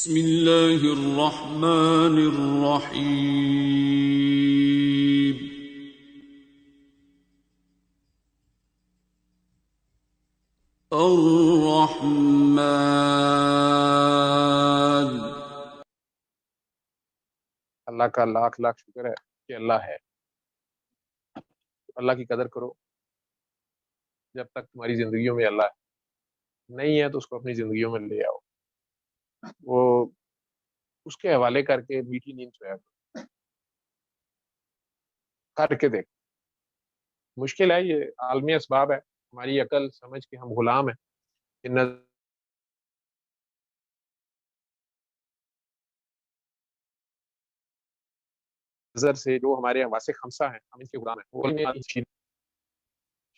بسم اللہ الرحمن الرحیم الرحمن۔ اللہ کا لاکھ لاکھ شکر ہے کہ اللہ ہے۔ اللہ کی قدر کرو جب تک تمہاری زندگیوں میں اللہ ہے، نہیں ہے تو اس کو اپنی زندگیوں میں لے آؤ، وہ اس کے حوالے کر کے میٹھی نیند سویا کرو، کر کے دیکھ۔ مشکل ہے، یہ عالمی اسباب ہے، ہماری عقل سمجھ کے ہم غلام ہیں کہ نظر سے جو ہمارے حواس خمسہ ہیں ہم ان کے غلام ہیں۔ وہ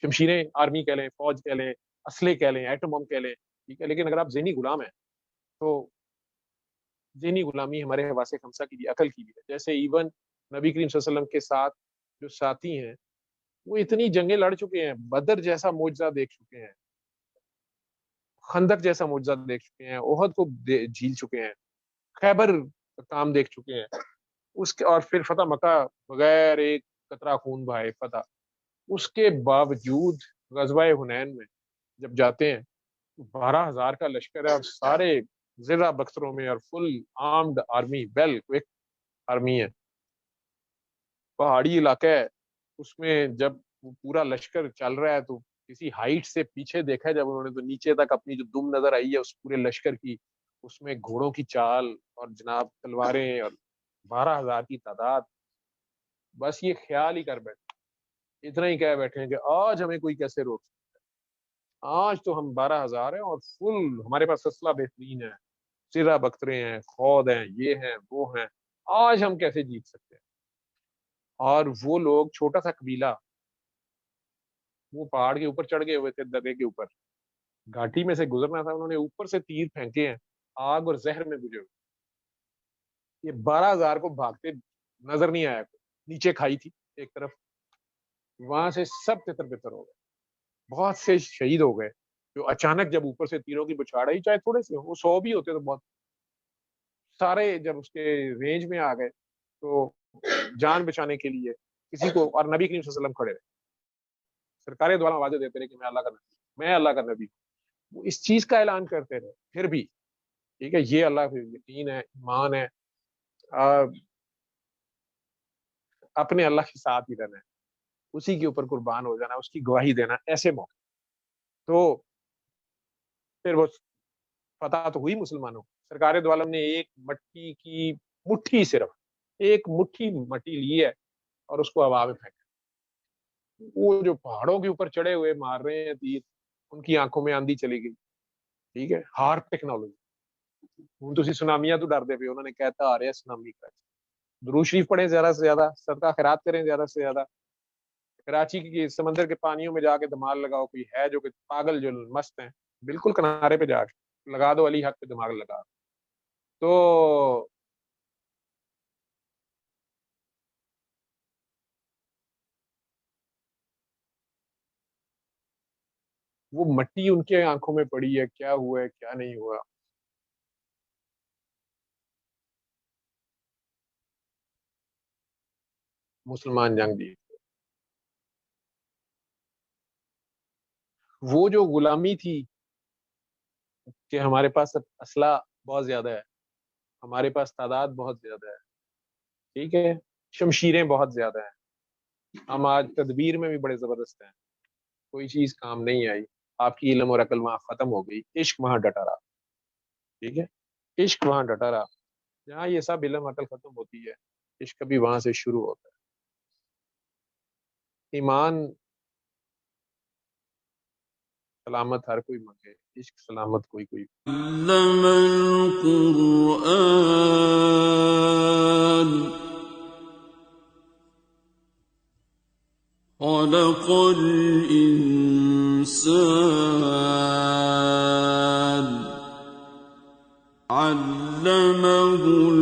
شمشیریں آرمی کہہ لیں، فوج کہہ لیں، اسلحے کہہ لیں، ایٹم بم کہہ لیں، ٹھیک ہے، لیکن اگر آپ ذہنی غلام ہیں تو ذہنی غلامی ہمارے حواس خمسہ کی بھی، عقل کی بھی ہے۔ جیسے ایون نبی کریم صلی اللہ علیہ وسلم کے ساتھ جو ساتھی ہیں وہ اتنی جنگیں لڑ چکے ہیں، بدر جیسا معجزہ دیکھ چکے ہیں، خندق جیسا معجزہ دیکھ چکے ہیں، احد کو جھیل چکے ہیں، خیبر کا کام دیکھ چکے ہیں، اس کے اور پھر فتح مکہ بغیر ایک قطرہ خون بہائے فتح۔ اس کے باوجود غزوہ حنین میں جب جاتے ہیں 12,000 کا لشکر ہے اور سارے زرہ بختروں میں اور full armed army, well quick army ہے، پہاڑی علاقہ ہے، اس میں جب پورا لشکر چل رہا ہے تو کسی ہائٹ سے پیچھے دیکھا جب انہوں نے تو نیچے تک اپنی جو دم نظر آئی ہے اس پورے لشکر کی، اس میں گھوڑوں کی چال اور جناب تلواریں اور 12,000 کی تعداد، بس یہ خیال ہی کر بیٹھے، اتنا ہی کہہ بیٹھے ہیں کہ آج ہمیں کوئی کیسے روک سکتا ہے، آج تو ہم 12,000 ہیں اور فل ہمارے پاس اسلحہ بہترین ہے، سرہ بخترے ہیں، خود ہیں، یہ ہیں وہ ہیں، آج ہم کیسے جیت سکتے ہیں۔ اور وہ لوگ چھوٹا سا قبیلہ، وہ پہاڑ کے اوپر چڑھ گئے ہوئے تھے، درے کے اوپر گھاٹی میں سے گزرنا تھا، انہوں نے اوپر سے تیر پھینکے ہیں، آگ اور زہر میں گزرے ہوئے، یہ 12,000 کو بھاگتے نظر نہیں آیا، نیچے کھائی تھی ایک طرف، وہاں سے سب تتر بتر ہو گئے، بہت سے شہید ہو گئے، جو اچانک جب اوپر سے تیروں کی بچھاڑ آئی، چاہے تھوڑے سے وہ 100 بھی ہوتے تو بہت، سارے جب اس کے رینج میں آ گئے تو جان بچانے کے لیے کسی کو، اور نبی کریم صلی اللہ علیہ وسلم کھڑے رہے، سرکار دوارا آوازیں دیتے رہے کہ میں اللہ کا نبی، میں اللہ کا نبی، وہ اس چیز کا اعلان کرتے رہے، پھر بھی ٹھیک ہے، یہ اللہ پہ یقین ہے، ایمان ہے، اپنے اللہ کے ساتھ ہی رہنا ہے، اسی کے اوپر قربان ہو جانا، اس کی گواہی دینا، ایسے موقع تو پھر وہ فتح تو ہوئی مسلمانوں کو۔ سرکار دو عالم نے ایک مٹی کی مٹھی، صرف ایک مٹھی مٹی لی ہے اور اس کو ہوا میں پھینکا، وہ جو پہاڑوں کے اوپر چڑھے ہوئے مار رہے ہیں تیر، ان کی آنکھوں میں آندھی چلی گئی، ٹھیک ہے، ہارپ ٹیکنالوجی، ہوں تسی سونامیاں تو ڈر دے پے، انہوں نے کہتا آ رہا ہے سونامی کا، درود شریف پڑھیں زیادہ سے زیادہ، صدقہ خیرات کریں زیادہ سے زیادہ، کراچی کی سمندر کے پانیوں میں جا کے دماغ لگاؤ، کوئی ہے جو کہ پاگل جو مست ہیں، بالکل کنارے پہ جا کے لگا دو، علی حق پہ دماغ لگا تو وہ مٹی ان کے آنکھوں میں پڑی ہے، کیا ہوا ہے کیا نہیں ہوا۔ مسلمان جنگ جیت، وہ جو غلامی تھی کہ ہمارے پاس اسلحہ بہت زیادہ ہے، ہمارے پاس تعداد بہت زیادہ ہے، ٹھیک ہے، شمشیریں بہت زیادہ ہیں، ہم آج تدبیر میں بھی بڑے زبردست ہیں، کوئی چیز کام نہیں آئی، آپ کی علم اور عقل وہاں ختم ہو گئی، عشق وہاں ڈٹا رہا، ٹھیک ہے، عشق وہاں ڈٹا رہا، جہاں یہ سب علم عقل ختم ہوتی ہے، عشق بھی وہاں سے شروع ہوتا ہے۔ ایمان سلامت ہر کوئی مانگے، عشق سلامت کوئی کوئی۔ علم القرآن خلق الإنسان علمه